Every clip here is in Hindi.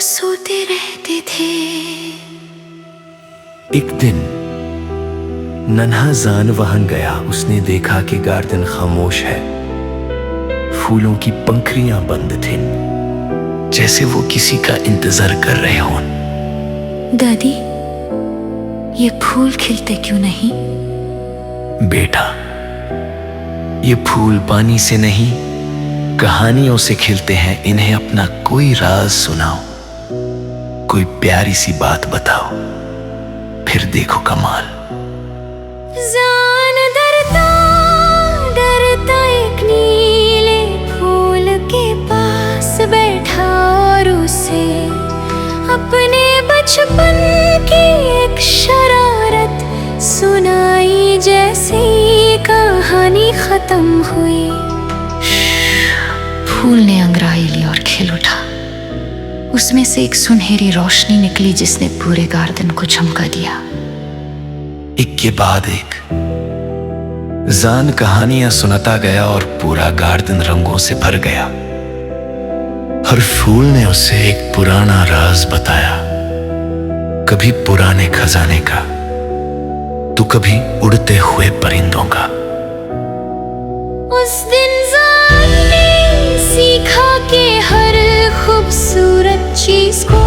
सोते रहते थे। एक दिन नन्हा जान वहां गया। उसने देखा कि गार्डन खामोश है, फूलों की पंखुड़ियां बंद थीं, जैसे वो किसी का इंतजार कर रहे हों। दादी, ये फूल खिलते क्यों नहीं? बेटा, ये फूल पानी से नहीं, कहानियों से खिलते हैं। इन्हें अपना कोई राज सुनाओ, कोई प्यारी सी बात बताओ, फिर देखो कमाल। जान डरता डरता एक नीले फूल के पास बैठा और उसे अपने बचपन की एक शरारत सुनाई। जैसे ही कहानी खत्म हुई, फूल ने अंगड़ाई ली और खिल उठा। उसमें से एक सुनहरी रोशनी निकली जिसने पूरे गार्डन को चमका दिया। एक के बाद एक जान कहानियां सुनाता गया और पूरा गार्डन रंगों से भर गया। हर फूल ने उसे एक पुराना राज बताया, कभी पुराने खजाने का, तो कभी उड़ते हुए परिंदों का। उस दिन जान ने सीखा कि हर खूबसूरत चीज को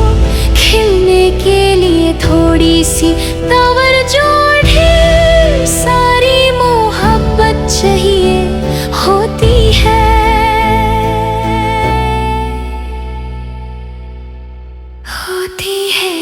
खिलने के लिए थोड़ी सी तवज्जो, ढेर सारी मोहब्बत चाहिए होती है। होती है।